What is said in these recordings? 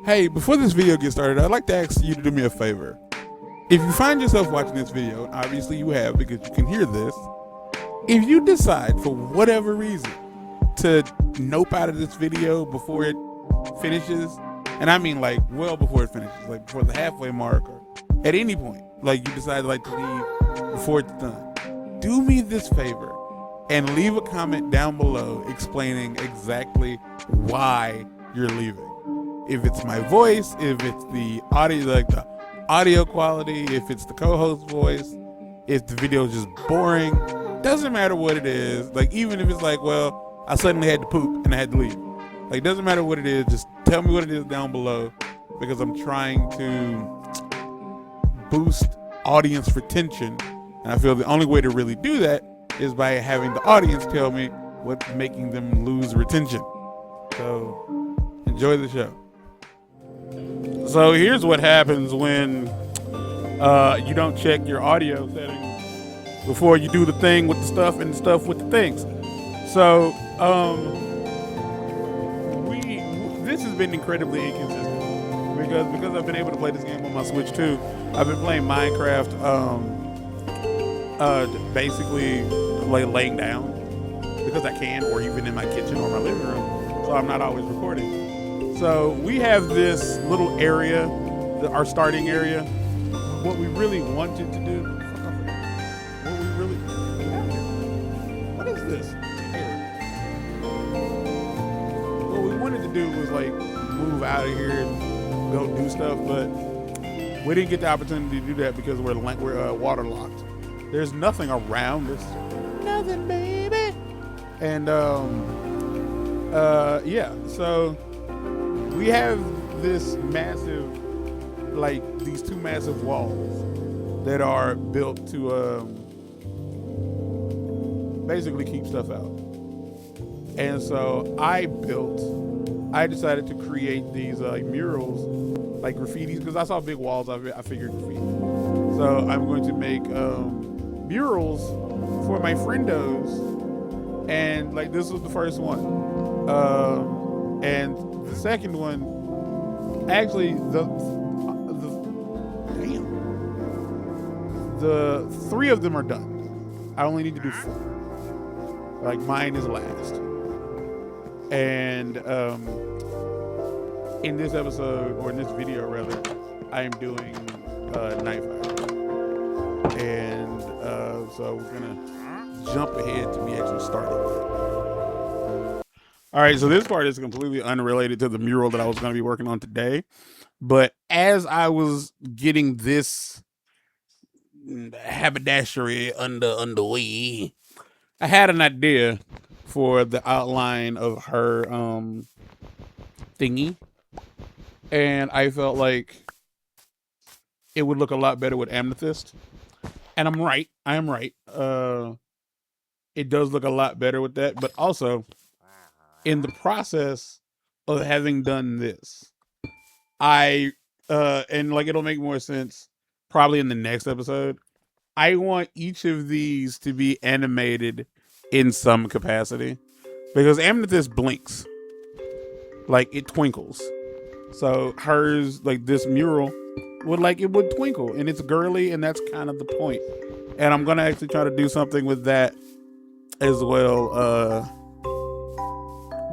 Hey, before this video gets started, I'd like to ask you to do me a favor. If you find yourself watching this video, obviously you have because you can hear this, if you decide for whatever reason to nope out of this video before it finishes, and I mean like well before it finishes, like before the halfway mark or at any point, like you decide like to leave before it's done, do me this favor and leave a comment down below explaining exactly why you're leaving. If it's my voice, if it's the audio, like the audio quality, if it's the co-host voice, if the video is just boring, doesn't matter what it is. Like even if it's like, well, I suddenly had to poop and I had to leave. Like doesn't matter what it is, just tell me what it is down below because I'm trying to boost audience retention. And I feel the only way to really do that is by having the audience tell me what's making them lose retention. So enjoy the show. So here's what happens when you don't check your audio settings before you do the thing with the stuff and the stuff with the things. So this has been incredibly inconsistent because I've been able to play this game on my Switch too. I've been playing Minecraft basically like laying down because I can, or even in my kitchen or my living room, so I'm not always recording. So we have this little area, our starting area. What we really wanted to do, what is this? What we wanted to do was like move out of here and go do stuff, but we didn't get the opportunity to do that because we're waterlocked. There's nothing around us, nothing, baby. And yeah, so we have this massive, like these two massive walls that are built to basically keep stuff out. And so I decided to create these like murals, like graffitis, because I saw big walls, I figured graffiti. So I'm going to make murals for my friendos, and like this was the first one. And the second one, actually, the three of them are done. I only need to do 4. Like mine is last. And in this episode, or in this video rather, I am doing Nightfire. And so we're gonna jump ahead to me actually starting with it. All right, so this part is completely unrelated to the mural that I was going to be working on today. But as I was getting this haberdashery underway, I had an idea for the outline of her thingy. And I felt like it would look a lot better with amethyst. And I'm right. I am right. It does look a lot better with that. But also, in the process of having done this, and like it'll make more sense probably in the next episode, I want each of these to be animated in some capacity because amethyst blinks, like it twinkles. So hers, like this mural, would twinkle, and it's girly, and that's kind of the point. And I'm gonna actually try to do something with that as well,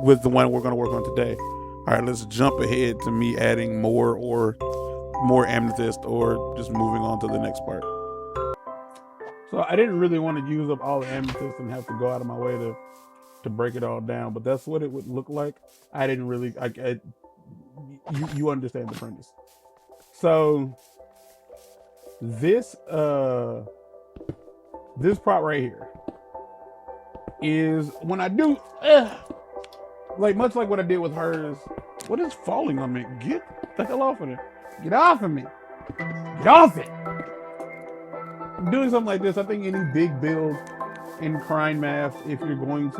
with the one we're gonna work on today. All right, let's jump ahead to me adding more amethyst, or just moving on to the next part. So I didn't really want to use up all the amethyst and have to go out of my way to break it all down, but that's what it would look like. I didn't really, you understand the premise. So this prop right here is when I do, like much like what I did with hers. What is falling on me? Get the hell off of it. Get off of me. Get off it. Doing something like this, I think any big build in Crime Math, if you're going to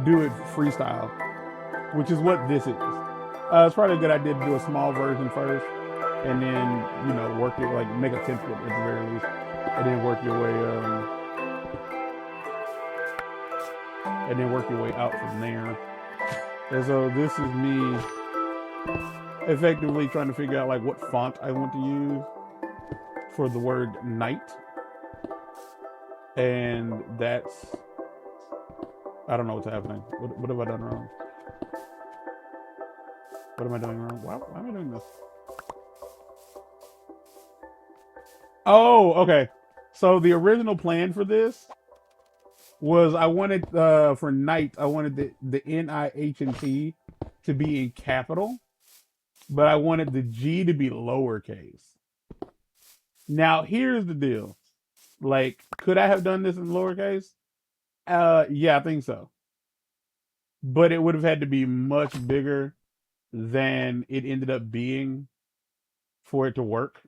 do it freestyle, which is what this is. It's probably a good idea to do a small version first, and then work it, like make a template at the very least, and then work your way out from there. And so this is me effectively trying to figure out like what font I want to use for the word night. And that's, I don't know what's happening. What have I done wrong? What am I doing wrong? Why am I doing this? Oh, okay. So the original plan for this was I wanted for night, I wanted the N-I-H-N-T to be in capital, but I wanted the G to be lowercase. Now here's the deal. Like, could I have done this in lowercase? Yeah, I think so. But it would have had to be much bigger than it ended up being for it to work.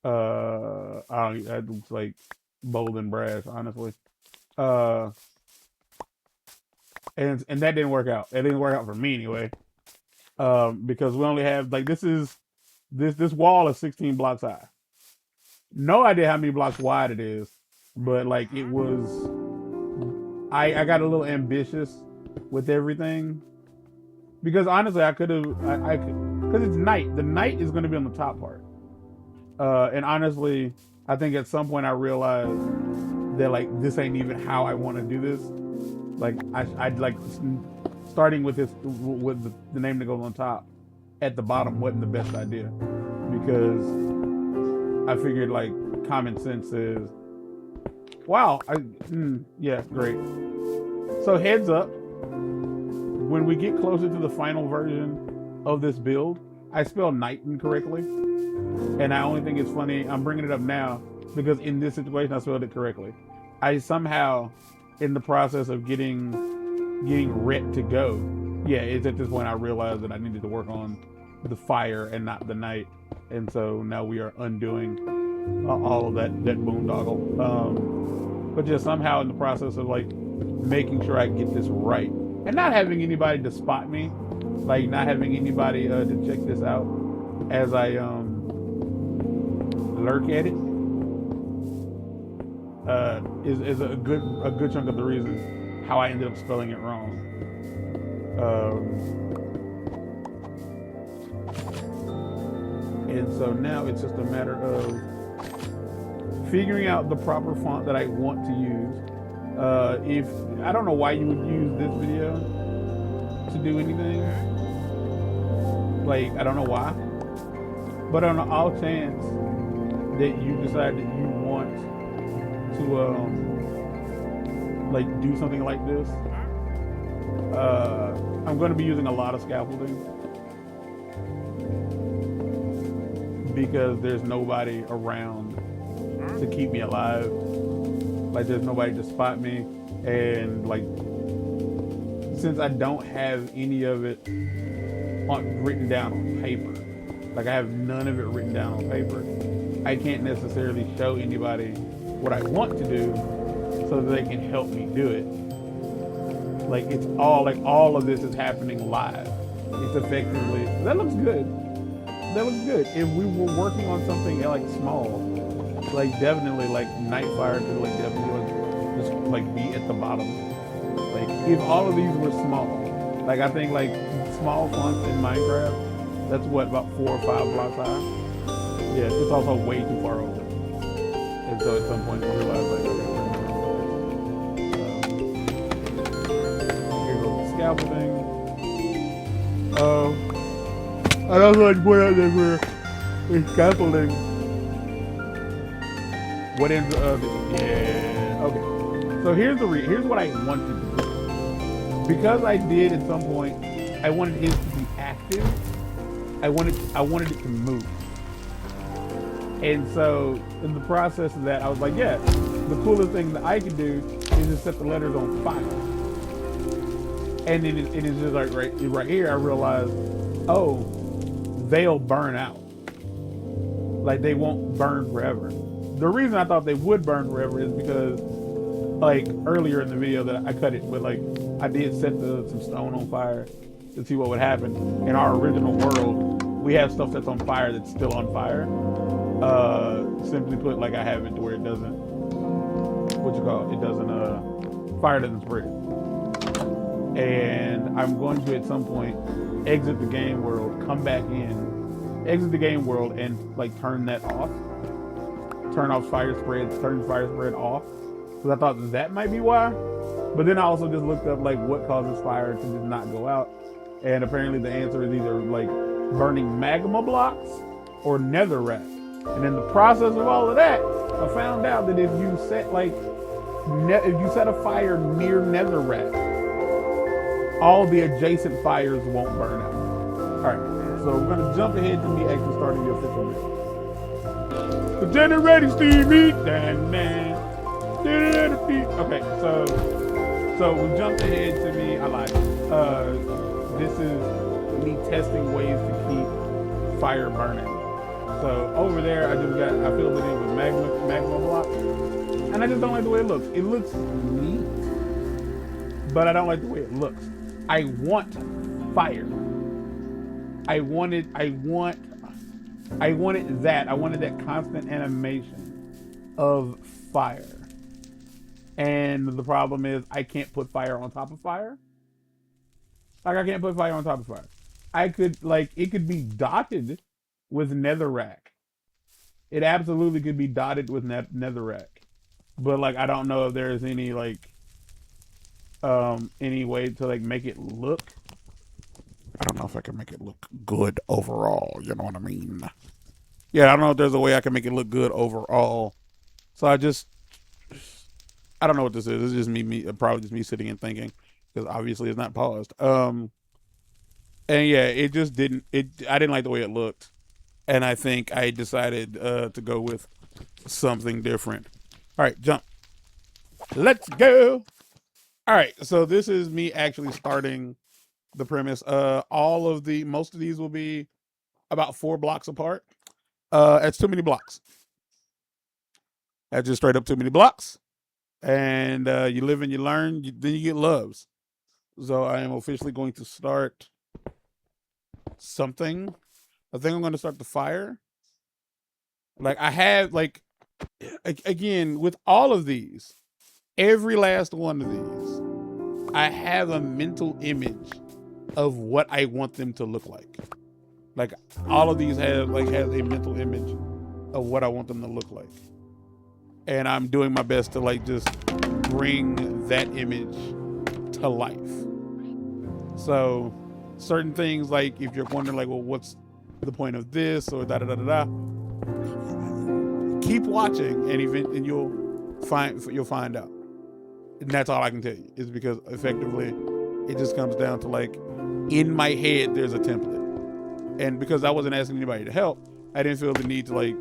I don't. That looks like bold and brash, honestly. Uh, and that didn't work out. It didn't work out for me anyway. Because we only have like this wall is 16 blocks high. No idea how many blocks wide it is, but like it was. I got a little ambitious with everything because honestly I could have I could, because it's night. The night is going to be on the top part. And honestly, I think at some point I realized that like this ain't even how I want to do this. Like I'd like starting with this with the name that goes on top at the bottom wasn't the best idea because I figured like common sense is wow. Yeah, great. So heads up, when we get closer to the final version of this build, I spelled night incorrectly. And I only think it's funny, I'm bringing it up now because in this situation I spelled it correctly. I somehow, in the process of getting ret to go, yeah, it's at this point I realized that I needed to work on the fire and not the night. And so now we are undoing all of that boondoggle. But just somehow in the process of like making sure I get this right and not having anybody to spot me, like not having anybody to check this out as I lurk at it, is a good chunk of the reason how I ended up spelling it wrong. And so now it's just a matter of figuring out the proper font that I want to use. If I don't know why you would use this video to do anything, like I don't know why, but on the off chance that you decide that you want to like do something like this, I'm going to be using a lot of scaffolding because there's nobody around to keep me alive. Like there's nobody to spot me, and like since I don't have any of it written down on paper, like I have none of it written down on paper, I can't necessarily show anybody what I want to do so that they can help me do it. Like it's all like all of this is happening live. It's effectively, that looks good. That looks good. If we were working on something like small, like definitely like Nightfire could like definitely just like be at the bottom. Like if all of these were small, like I think like small fonts in Minecraft, that's what, about 4 or 5 blocks high. Yeah, it's also way too far over. And so at some point you realize like, okay, here goes the scaffolding. I also like to point out that we're scaffolding. What ends up? Yeah. Okay. So here's what I want to do. Because I did at some point, I wanted it to be active. I wanted it to move. And so in the process of that, I was like, yeah, the coolest thing that I could do is just set the letters on fire. And then it is just like right here, I realized, oh, they'll burn out. Like they won't burn forever. The reason I thought they would burn forever is because like earlier in the video that I cut it, but like I did set some stone on fire to see what would happen. In our original world, we have stuff that's on fire that's still on fire. Simply put, like I have it to where it doesn't, fire doesn't spread. and I'm going to at some point exit the game world, come back in, exit the game world, and like turn that off. Turn off fire spread, turn fire spread off. Because I thought that might be why. But then I also just looked up like what causes fire to just not go out. And apparently the answer is either like burning magma blocks or netherrack. And in the process of all of that, I found out that if you set like if you set a fire near netherrack, all the adjacent fires won't burn out. All right, so we're gonna jump ahead to me actually starting the official mission. Generating Stevie. Okay, so we jumped ahead to me. I lied. This is me testing ways to keep fire burning. So over there, I filled it in with magma blocks, and I just don't like the way it looks. It looks neat, but I don't like the way it looks. I want fire. I wanted that. I wanted that constant animation of fire. And the problem is I can't put fire on top of fire. Like I can't put fire on top of fire. I could like it could be dotted with netherrack. It absolutely could be dotted with netherrack. But like I don't know if there's any like any way to like make it look. I don't know if I can make it look good overall, you know what I mean? Yeah, I don't know if there's a way I can make it look good overall. So I don't know what this is. It's just me probably just me sitting and thinking, because obviously it's not paused. And yeah, it just didn't, I didn't like the way it looked. And I think I decided to go with something different. All right, jump. Let's go. All right, so this is me actually starting the premise. Most of these will be about 4 blocks apart. That's too many blocks. That's just straight up too many blocks. And you live and you learn, then you get loves. So I am officially going to start something. I think I'm going to start the fire. Like I have, like, again, with all of these, every last one of these, I have a mental image of what I want them to look like. Like all of these has a mental image of what I want them to look like. And I'm doing my best to like just bring that image to life. So certain things, like if you're wondering like, well, what's the point of this or da da da da da, keep watching and you'll find out. And that's all I can tell you, is because effectively it just comes down to like, in my head there's a template. And because I wasn't asking anybody to help, I didn't feel the need to like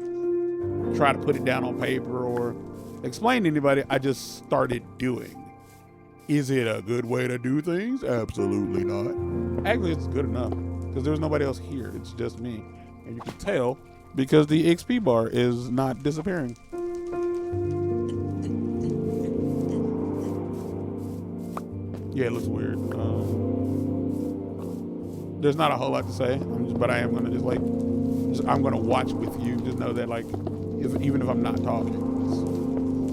try to put it down on paper or explain to anybody. I just started doing. Is it a good way to do things? Absolutely not. Actually, it's good enough because there's nobody else here. It's just me. And you can tell because the XP bar is not disappearing. Yeah, it looks weird. There's not a whole lot to say, but I am gonna I'm gonna watch with you. Just know that like, even if I'm not talking,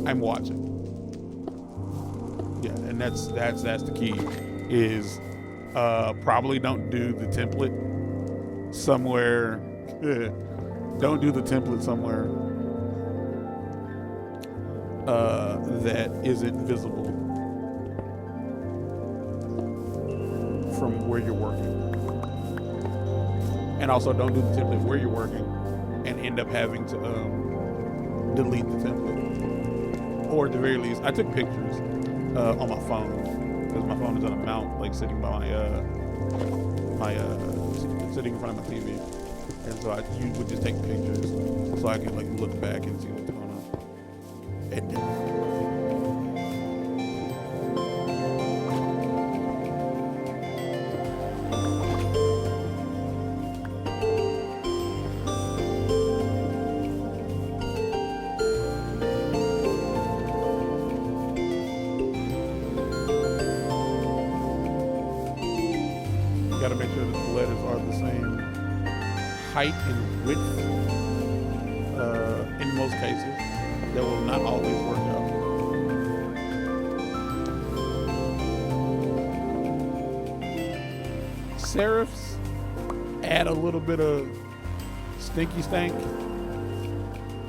I'm watching. Yeah, and that's the key. Is probably don't do the template somewhere. Don't do the template somewhere that isn't visible from where you're working. And also don't do the template where you're working and end up having to delete the template. Or at the very least, I took pictures on my phone because my phone is on a mount, like sitting by sitting in front of my TV. And so you would just take pictures so I can like look back and see what's going on. And got to make sure that the letters are the same height and width. In most cases, that will not always work out. serifs add a little bit of stinky stank.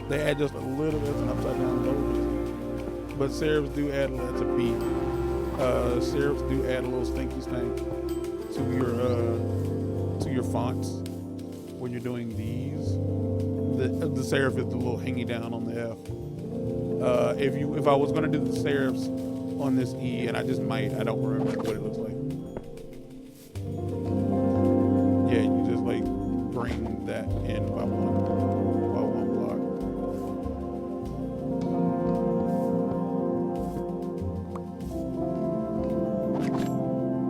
They add just a little bit. It's an upside down logo. But serifs do add a little. That's a B. Serifs do add a little stinky stank to your fonts when you're doing these. The serif is a little hangy down on the F. If I was gonna do the serifs on this E, and I just might, I don't remember what it looks like. Yeah, you just like bring that in by one block.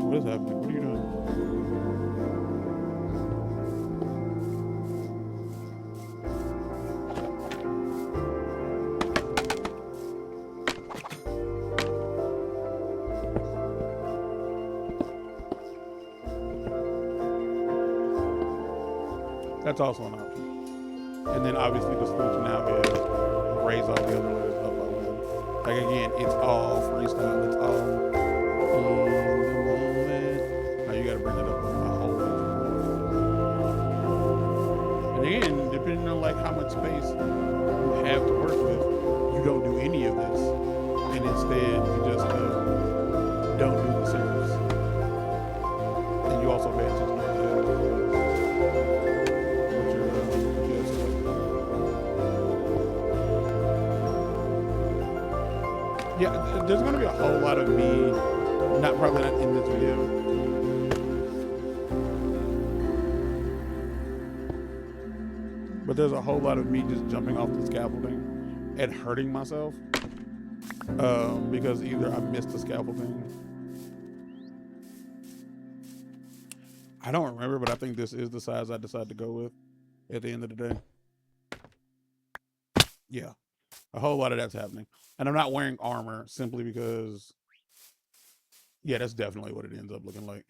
What is happening? What are you doing? That's also an option. And then obviously the solution now is raise all the other layers up by one. Like again, it's all freestyle. It's all in the moment. Now you gotta bring it up a whole bunch. And again, depending on like how much space you have to work with, you don't do any of this. And instead you just don't do the serifs. And you also pay attention to yeah, there's gonna be a whole lot of me, probably not in this video. But there's a whole lot of me just jumping off the scaffolding and hurting myself. Because either I missed the scaffolding. I don't remember, but I think this is the size I decided to go with at the end of the day. Yeah, a whole lot of that's happening. And I'm not wearing armor simply because, yeah, that's definitely what it ends up looking like.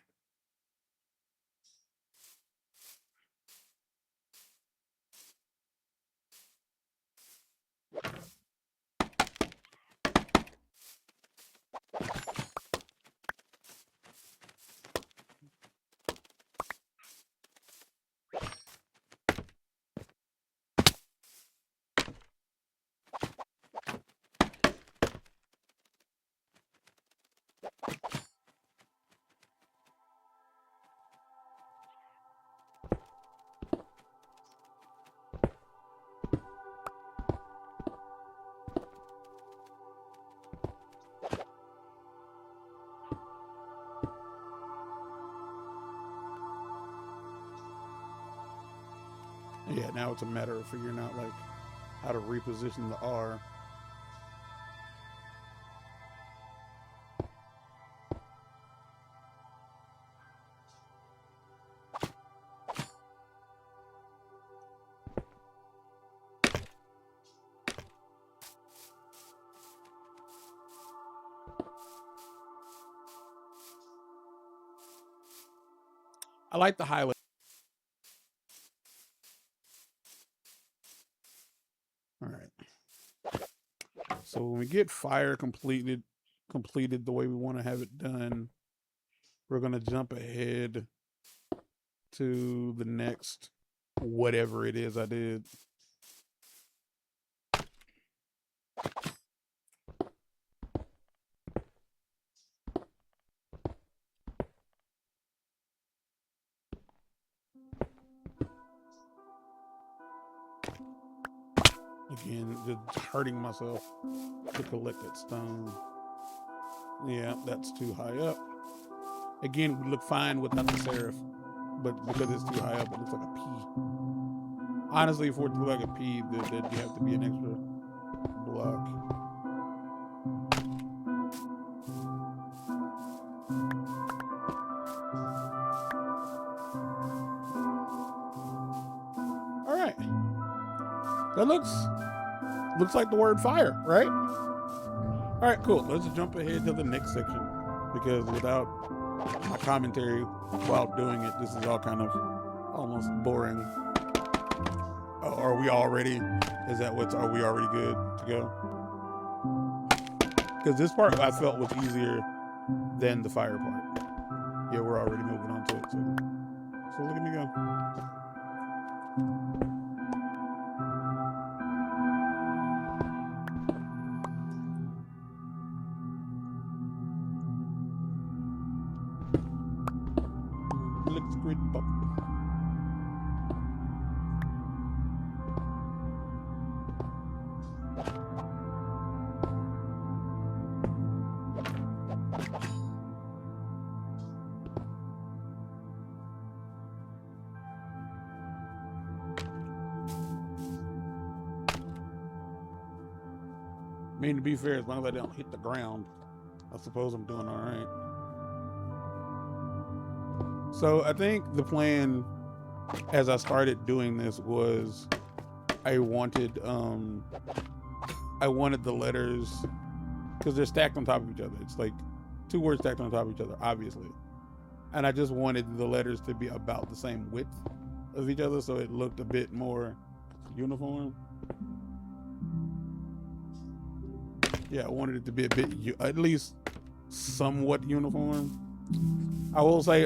Yeah, now it's a matter of figuring out like how to reposition the R. I like the highlight. All right. So when we get fire completed the way we want to have it done, we're going to jump ahead to the next whatever it is I did. Again, just hurting myself to collect that stone. Yeah, that's too high up. Again, it would look fine without the serif, but because it's too high up, it looks like a P. Honestly, for it to look like a P, then you have to be an extra block. All right. That looks like the word fire, right? All right, cool. Let's jump ahead to the next section because without my commentary while doing it, this is all kind of almost boring. Oh, are we already? Are we already good to go? Because this part I felt was easier than the fire part. Yeah, we're already moving on to it. So. So look at me go. Looks great, Bob. I mean, to be fair, as long as I don't hit the ground, I suppose I'm doing all right. So I think the plan as I started doing this was I wanted the letters, because they're stacked on top of each other. It's like two words stacked on top of each other, obviously. And I just wanted the letters to be about the same width of each other, so it looked a bit more uniform. Yeah, I wanted it to be a bit, at least somewhat uniform. I will say,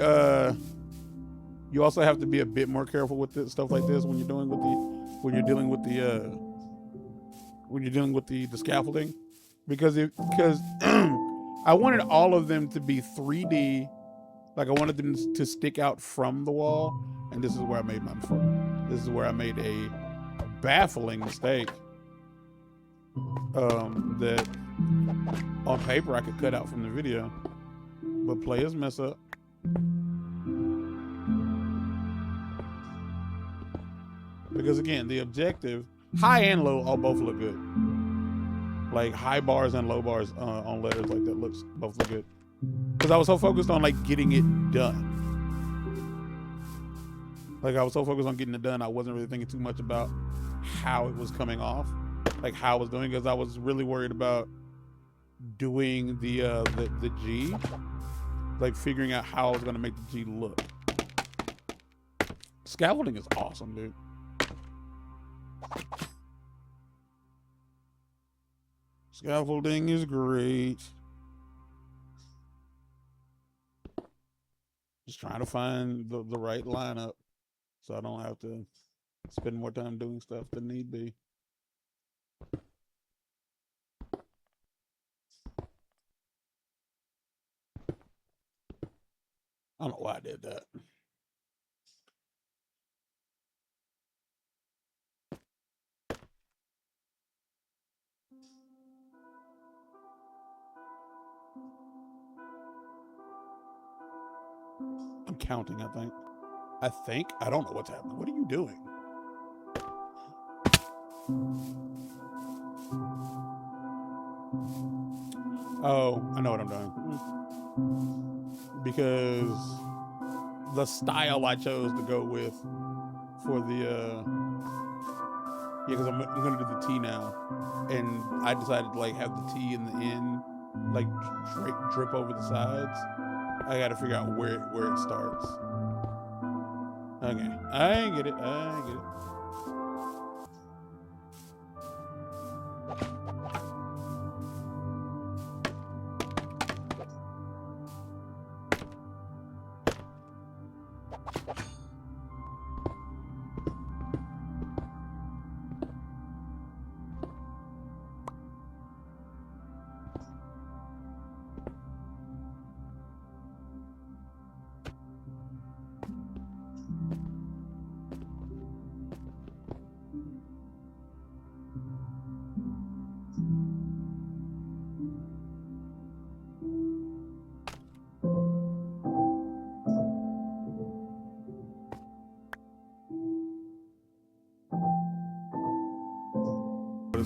you also have to be a bit more careful with stuff like this when you're dealing with the scaffolding, because I wanted all of them to be 3D. Like I wanted them to stick out from the wall, and this is where I made my mistake. This is where I made a baffling mistake. That on paper I could cut out from the video, but players mess up. Because again, the objective, high and low, all both look good. Like high bars and low bars on letters like that both look good. Because I was so focused on like getting it done. Like I was so focused on getting it done, I wasn't really thinking too much about how it was coming off. Like how I was doing, because I was really worried about doing the G, like figuring out how I was gonna make the G look. Scaffolding is awesome, dude. Scaffolding is great. Just trying to find the right lineup so I don't have to spend more time doing stuff than need be. I don't know why I did that. I'm counting, I think. I don't know what's happening. What are you doing? Oh, I know what I'm doing. Because the style I chose to go with for the because I'm gonna do the T now, and I decided to like have the T in the end like drip over the sides. I gotta figure out where it starts. Okay, I get it.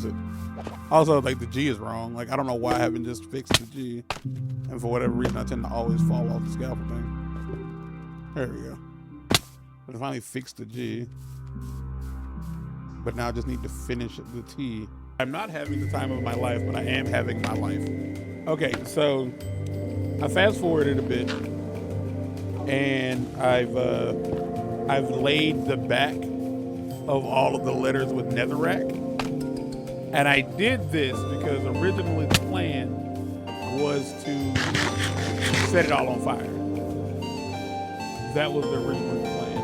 It. Also, like the G is wrong. Like I don't know why I haven't just fixed the G, and for whatever reason I tend to always fall off the scaffolding. There we go. But I finally fixed the G, but now I just need to finish the T. I'm not having the time of my life, but I am having my life. Okay, so I fast forwarded a bit, and I've laid the back of all of the letters with netherrack. And I did this because originally the plan was to set it all on fire. That was the original plan.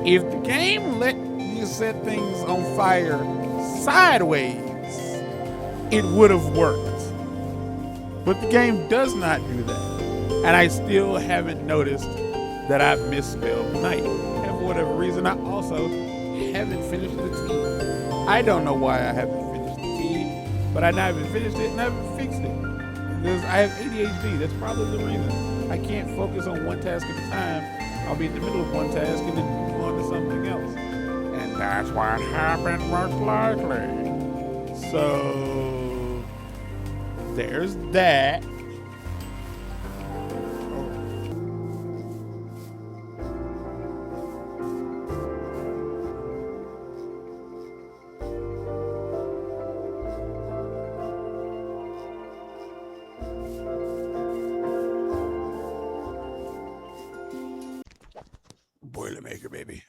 If the game let you set things on fire sideways, it would have worked. But the game does not do that. And I still haven't noticed that I've misspelled night. And for whatever reason, I also haven't finished the tea. I don't know why I haven't finished the tea, but I haven't finished it and I haven't fixed it. Because I have ADHD. That's probably the reason. I can't focus on one task at a time. I'll be in the middle of one task and then move on to something else. And that's what happened most likely. So there's that. Boilermaker, baby.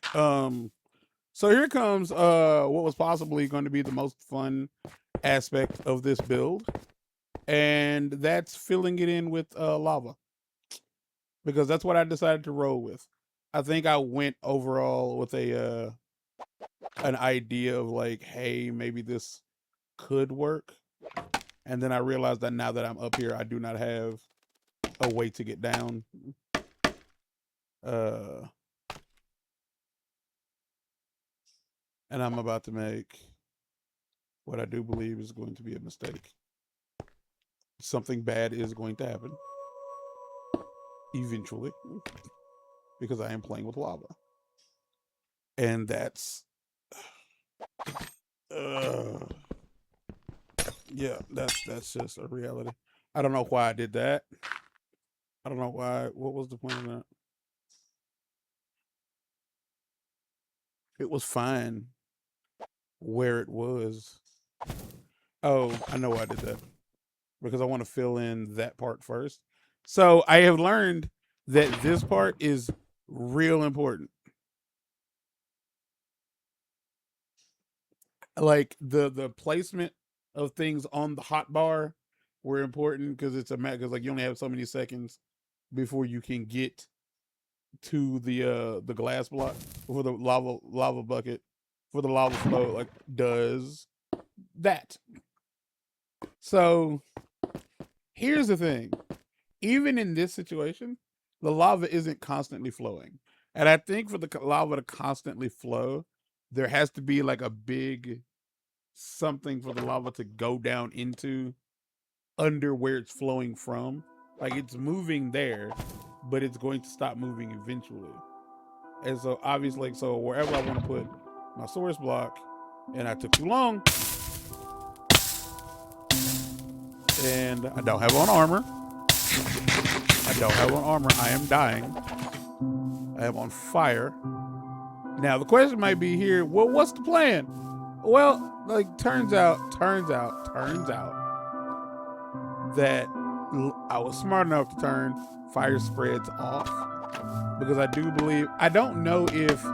So here comes what was possibly going to be the most fun aspect of this build, and that's filling it in with lava, because that's what I decided to roll with. I think I went overall with a an idea of like, hey, maybe this could work, and then I realized that now that I'm up here, I do not have a way to get down. And I'm about to make what I do believe is going to be a mistake. Something bad is going to happen eventually, because I am playing with lava. And that's yeah, that's just a reality. I don't know why I did that. I don't know why. What was the point of that? It was fine where it was. Oh, I know why I did that. Because I want to fill in that part first. So I have learned that this part is real important. Like the placement of things on the hot bar were important, because it's because like you only have so many seconds before you can get to the glass block, for the lava bucket, for the lava flow, like does that. So here's the thing. Even in this situation, the lava isn't constantly flowing. And I think for the lava to constantly flow, there has to be like a big something for the lava to go down into under where it's flowing from. Like it's moving there, but it's going to stop moving eventually. And so obviously, so wherever I want to put my source block, and I took too long, and I don't have on armor. I don't have on armor. I am dying. I am on fire. Now the question might be here, well, what's the plan? Well, like turns out that I was smart enough to turn fire spreads off, because I do believe, I don't know if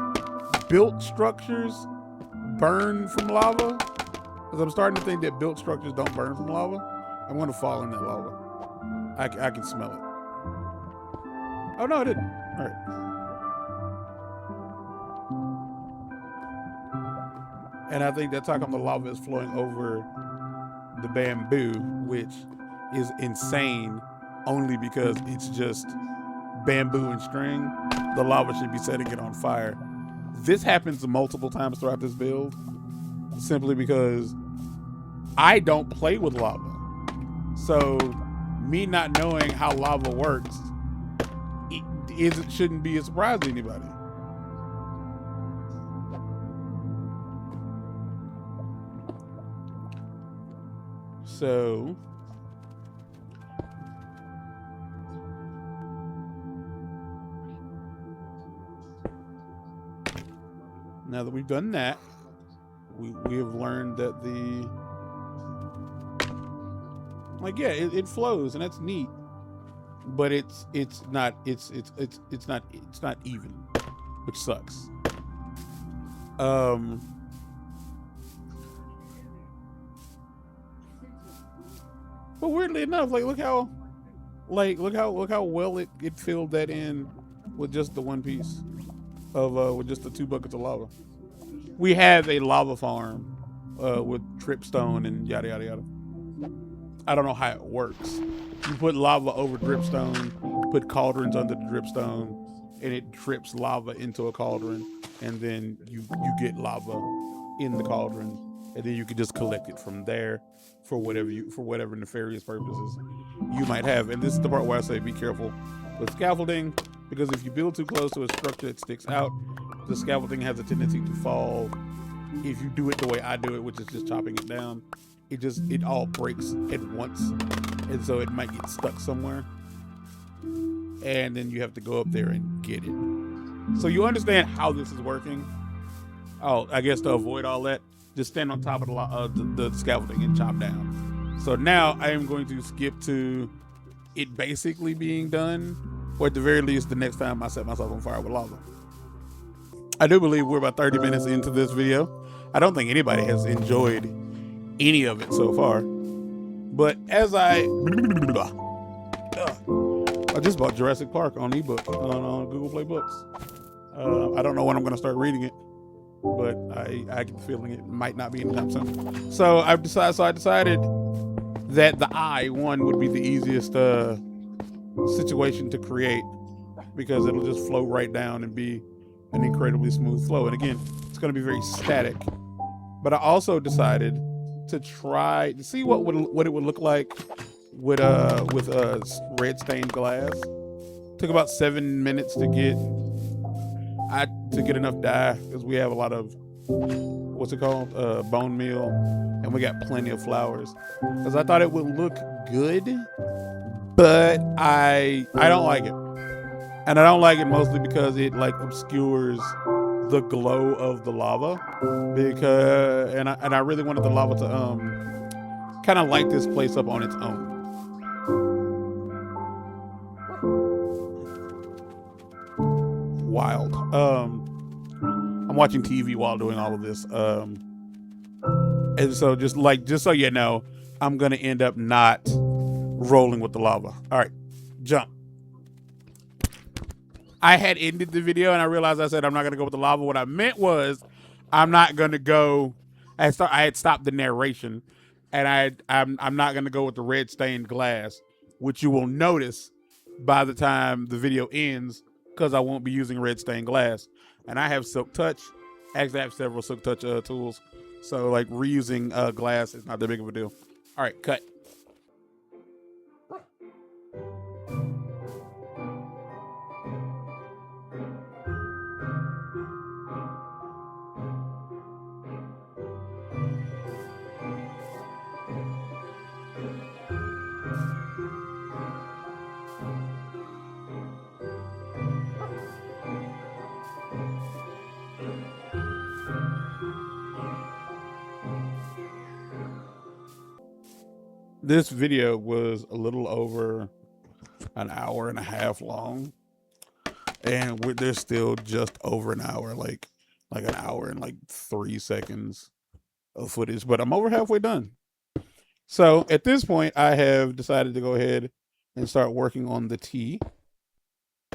built structures burn from lava, because I'm starting to think that built structures don't burn from lava. I'm going to fall in that lava. I can smell it. Oh no, I didn't. All right. And I think that's how come the lava is flowing over the bamboo, which is insane, only because it's just bamboo and string. The lava should be setting it on fire. This happens multiple times throughout this build, simply because I don't play with lava. So me not knowing how lava works, it shouldn't be a surprise to anybody. So now that we've done that, we have learned that it flows, and that's neat, but it's not even, which sucks. But weirdly enough, like look how well it filled that in with just the one piece. of with just the 2 buckets of lava. We have a lava farm with dripstone and yada yada yada. I don't know how it works. You put lava over dripstone, put cauldrons under the dripstone, and it drips lava into a cauldron, and then you get lava in the cauldron, and then you can just collect it from there for whatever nefarious purposes you might have. And this is the part where I say be careful with scaffolding, because if you build too close to a structure that sticks out, the scaffolding has a tendency to fall. If you do it the way I do it, which is just chopping it down, it all breaks at once, and so it might get stuck somewhere, and then you have to go up there and get it. So you understand how this is working. Oh, I guess to avoid all that, just stand on top of the scaffolding and chop down. So now I am going to skip to it basically being done, or at the very least the next time I set myself on fire with lava. I do believe we're about 30 minutes into this video. I don't think anybody has enjoyed any of it so far. But as I just bought Jurassic Park on ebook on Google Play Books. I don't know when I'm going to start reading it, but I get the feeling it might not be anytime soon. So I decided that the eye one would be the easiest situation to create, because it'll just flow right down and be an incredibly smooth flow. And again, it's going to be very static. But I also decided to try to see what it would look like with red stained glass. Took about 7 minutes to get enough dye, because we have a lot of bone meal, and we got plenty of flowers. Because I thought it would look good, but I don't like it. And I don't like it mostly because it like obscures the glow of the lava, because and I really wanted the lava to kind of light this place up on its own. Wild. I'm watching TV while doing all of this, and so just so you know, I'm gonna end up not rolling with the lava. All right, jump. I had ended the video and I realized I said I'm not going to go with the lava. What I meant was I'm not going to go. I had stopped the narration, and I'm not going to go with the red stained glass, which you will notice by the time the video ends, because I won't be using red stained glass. And I have Silk Touch. Actually, I have several Silk Touch tools, so like reusing glass is not that big of a deal. All right, cut. This video was a little over an hour and a half long, and there's still just over an hour, like an hour and like 3 seconds of footage, but I'm over halfway done. So at this point, I have decided to go ahead and start working on the tea.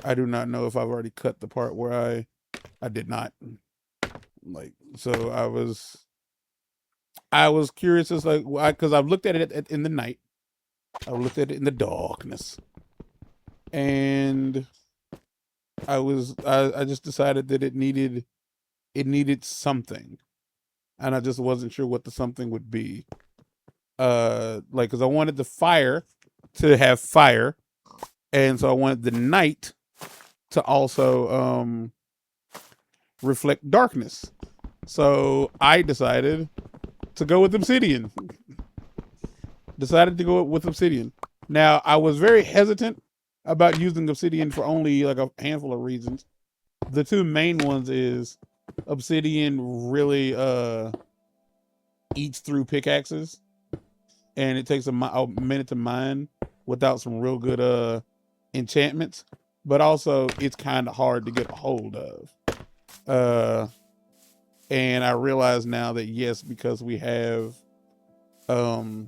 I do not know if I've already cut the part where I did not. So I was curious as because I've looked at it in the night. I looked at it in the darkness, and I just decided that it needed something, and I just wasn't sure what the something would be. Because I wanted the fire to have fire, and so I wanted the night to also reflect darkness. So I decided to go with obsidian. Now, I was very hesitant about using obsidian for only like a handful of reasons. The two main ones is obsidian really eats through pickaxes, and it takes a minute to mine without some real good enchantments. But also, it's kind of hard to get a hold of. And I realize now that yes, because we have, we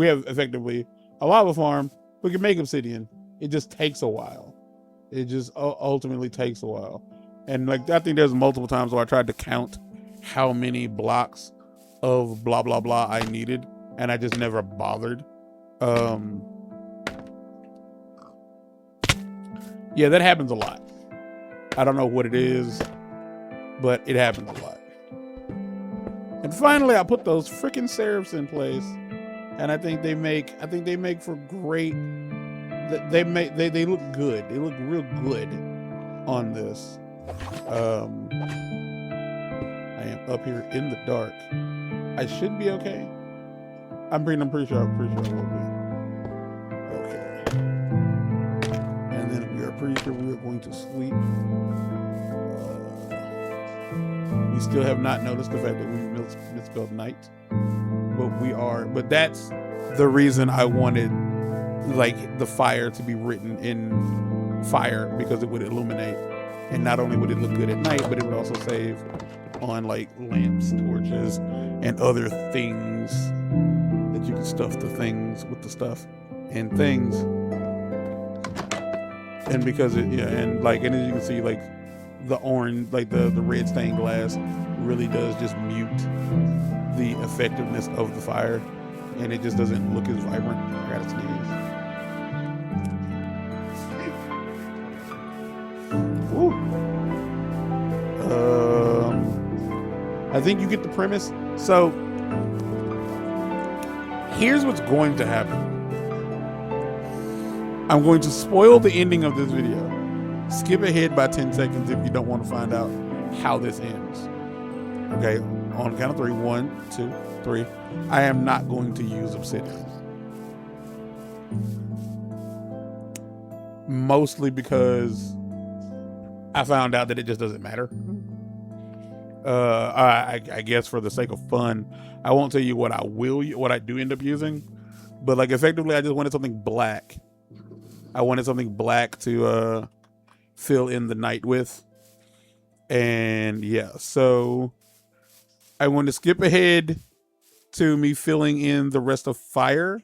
have effectively a lava farm, we can make obsidian. It just takes a while. It just ultimately takes a while. And like I think there's multiple times where I tried to count how many blocks of blah blah blah I needed, and I just never bothered. Yeah, that happens a lot. I don't know what it is, but it happens a lot. And finally, I put those freaking serifs in place, and I think they make for great. They look good. They look real good on this. I am up here in the dark. I should be okay. I'm pretty sure I will be. Okay. And then we are pretty sure we are going to sleep. We still have not noticed the fact that we misspelled night, but that's the reason I wanted like the fire to be written in fire, because it would illuminate, and not only would it look good at night, but it would also save on like lamps, torches, and other things that you can stuff the things with the stuff and things. And because and as you can see, like the orange, like the red stained glass really does just mute the effectiveness of the fire, and it just doesn't look as vibrant. I gotta sneeze. Woo. I think you get the premise. So here's what's going to happen. I'm going to spoil the ending of this video. Skip ahead by 10 seconds if you don't want to find out how this ends. Okay, on the count of 3. 1, 2, 3. I am not going to use obsidian. Mostly because I found out that it just doesn't matter. I guess for the sake of fun, I won't tell you what I do end up using, but like effectively, I just wanted something black. I wanted something black to fill in the night with, and yeah, so I want to skip ahead to me filling in the rest of fire,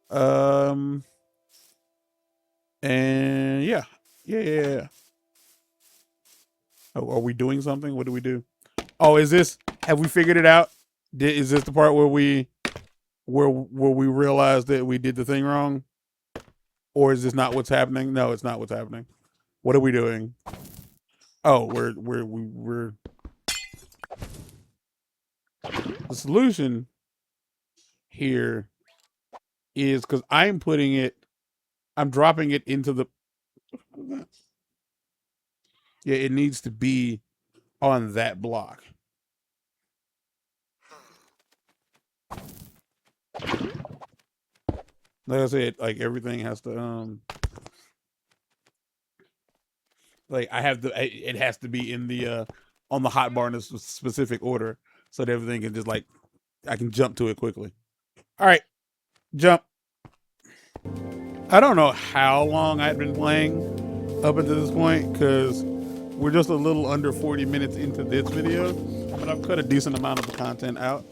and yeah. Oh, are we doing something? What do we do? Oh, have we figured it out? Is this the part where we realized that we did the thing wrong? Or is this not what's happening? No, it's not what's happening. What are we doing? Oh, we're the solution here is because I'm dropping it into the, yeah, it needs to be on that block. Like I said, like everything has to like it has to be in the on the hotbar in a specific order, so that everything can just like I can jump to it quickly. All right, jump. I don't know how long I'd been playing up until this point, because we're just a little under 40 minutes into this video, but I've cut a decent amount of the content out.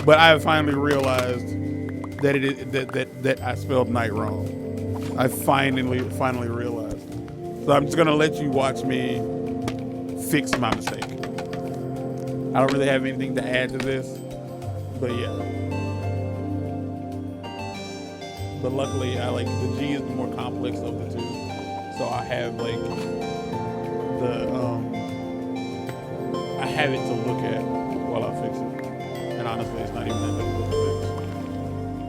But I have finally realized that that I spelled night wrong. I finally realized. So I'm just gonna let you watch me fix my mistake. I don't really have anything to add to this, but yeah. But luckily, the G is the more complex of the two, so I have like I have it to look at while I fix it. And honestly, it's not even that difficult to fix.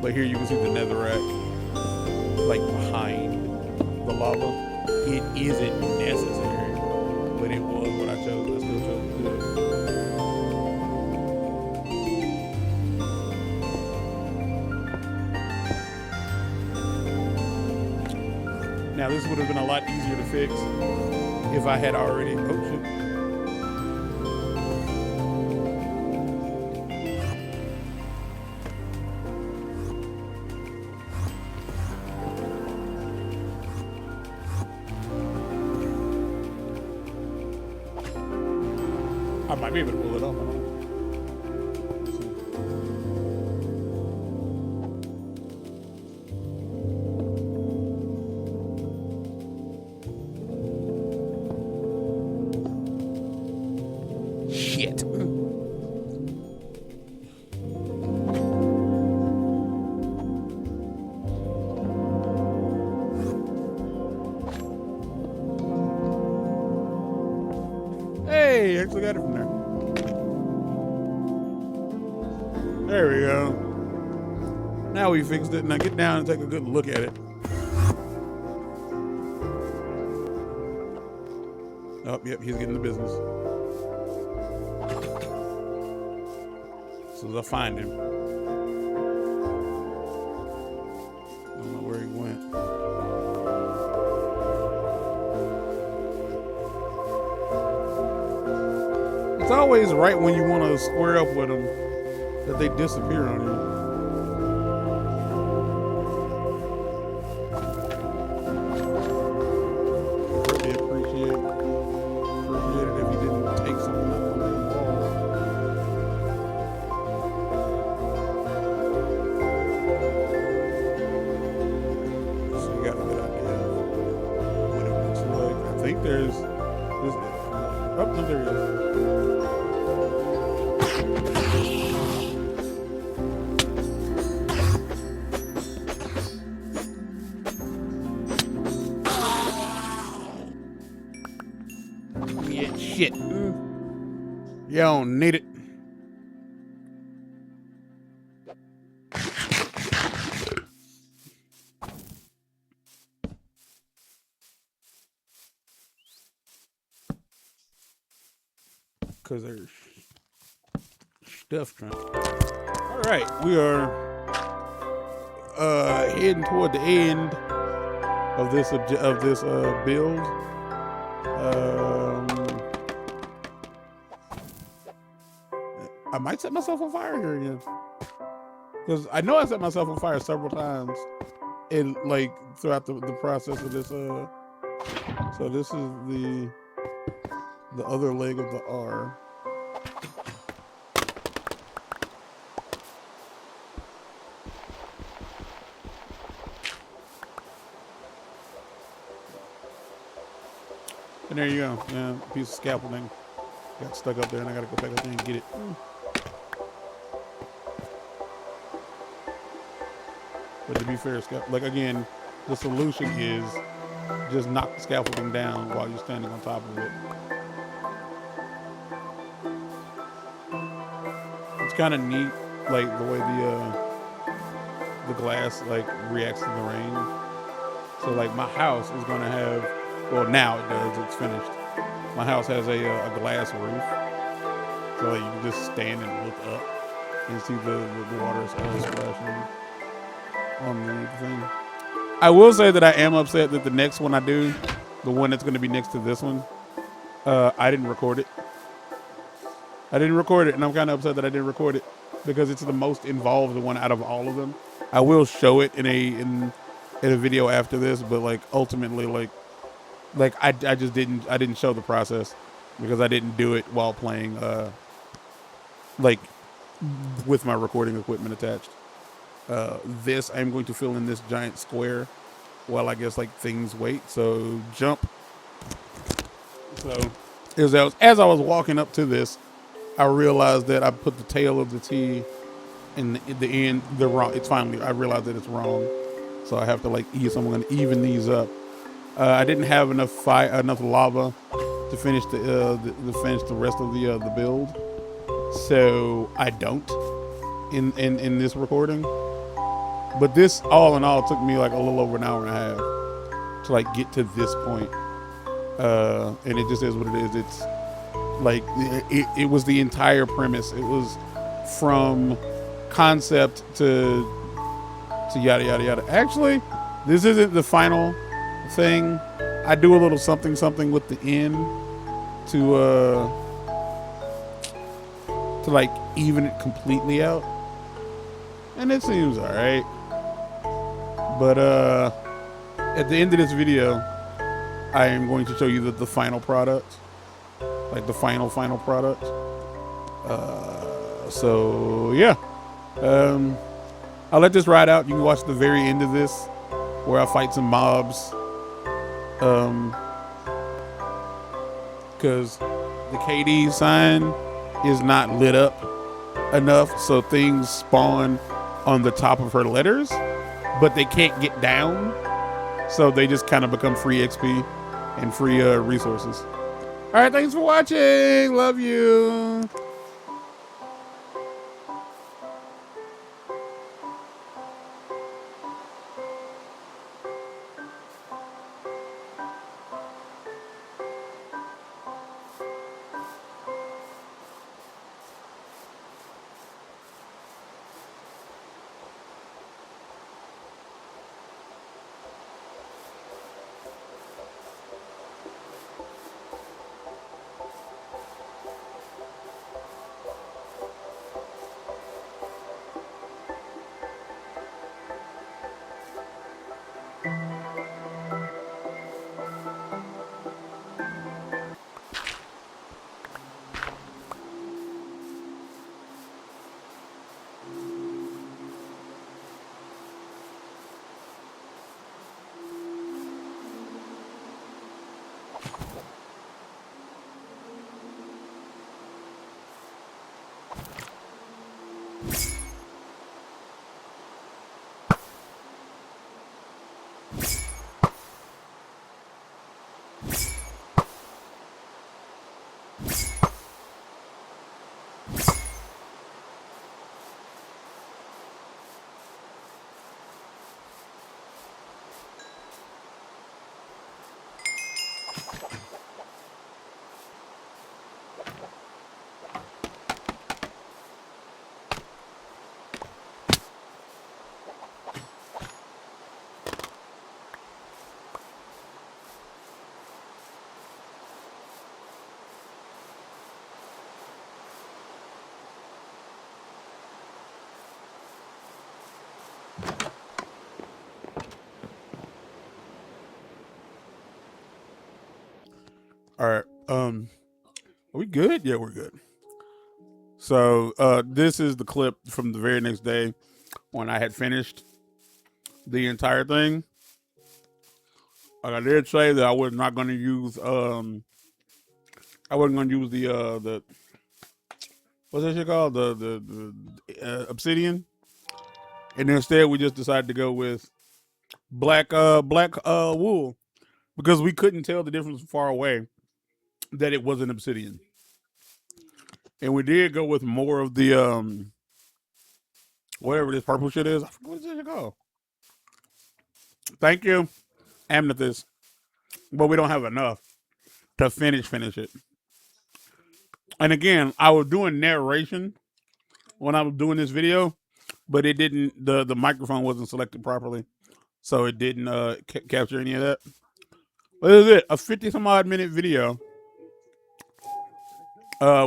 But here you can see the netherrack like behind the lava. It isn't necessary, but it was what I chose. I still chose to do it. Now this would have been a lot easier to fix if I had already, oh shit. I might be able to pull it off. Hey, I actually got it from there. There we go. Now we fixed it. Now get down and take a good look at it. Oh, yep, he's getting the business. So I'll find him. I don't know where he went. It's always right when you want to square up with them that they disappear on you. Really appreciate it if you didn't take something out from the wall. So you got a good idea of what it looks like. I think there's this. Oh, no, there he is. Yeah, shit. You don't need it. Because there's stuff trying. All right, we are heading toward the end of this build. I might set myself on fire here again, because I know I set myself on fire several times in like throughout the process of this. So this is the other leg of the R. And there you go. Yeah, piece of scaffolding got stuck up there, and I gotta go back up there and get it. But to be fair, like again, the solution is just knock the scaffolding down while you're standing on top of it. It's kind of neat, like the way the glass like reacts to the rain. So like my house is gonna have, well now it does, it's finished. My house has a glass roof, so like, you can just stand and look up and see the water splashing on the thing. I will say that I am upset that the next one I do, the one that's going to be next to this one, I didn't record it. And I'm kind of upset that I didn't record it because it's the most involved one out of all of them. I will show it in a video after this, but like ultimately, like I just didn't show the process because I didn't do it while playing, like with my recording equipment attached. This, I'm going to fill in this giant square while I guess like things wait. So jump. So as I was walking up to this, I realized that I put the tail of the T in the end, the wrong. It's finally, I realized that it's wrong. So I have to like I'm going to even these up. I didn't have enough lava to finish the rest of the build. So I don't in this recording. But this, all in all, took me like a little over an hour and a half to like get to this point. And it just is what it is. It's like, it was the entire premise. It was from concept to yada, yada, yada. Actually, this isn't the final thing. I do a little something with the end to like even it completely out. And it seems all right. But at the end of this video, I am going to show you the final product, like the final product. So yeah, I'll let this ride out. You can watch the very end of this, where I fight some mobs. Because the KD sign is not lit up enough, so things spawn on the top of her letters, but they can't get down, so they just kind of become free XP and free resources. All right, thanks for watching. Love you. All right. Are we good? Yeah, we're good. So this is the clip from the very next day when I had finished the entire thing. I did say that I was not going to use I wasn't going to use the what's that shit called, the obsidian, and instead we just decided to go with black wool because we couldn't tell the difference from far away that it wasn't obsidian, and we did go with more of the whatever this purple shit is. I forget what this shit called. Thank you, amethyst, but we don't have enough to finish it. And again, I was doing narration when I was doing this video, but it didn't. The microphone wasn't selected properly, so it didn't capture any of that. What is it? A 50 some odd minute video,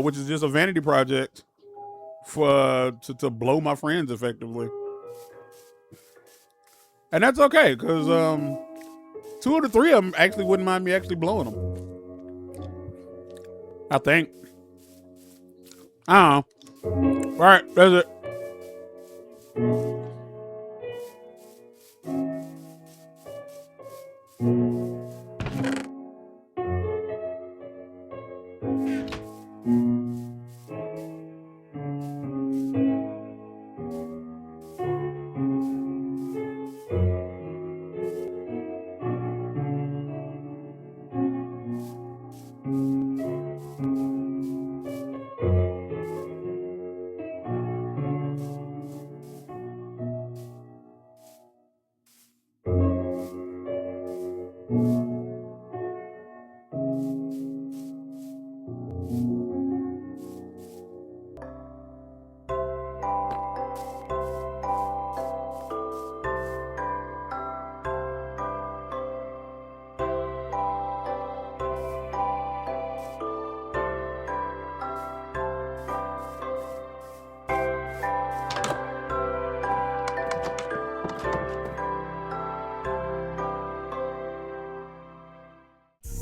which is just a vanity project for to blow my friends effectively, and that's okay because 2 of the 3 of them actually wouldn't mind me actually blowing them. I think. I don't know. All right, that's it.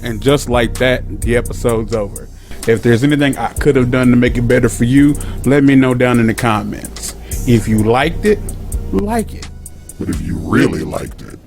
And just like that, the episode's over. If there's anything I could have done to make it better for you, let me know down in the comments. If you liked it, like it. But if you really liked it,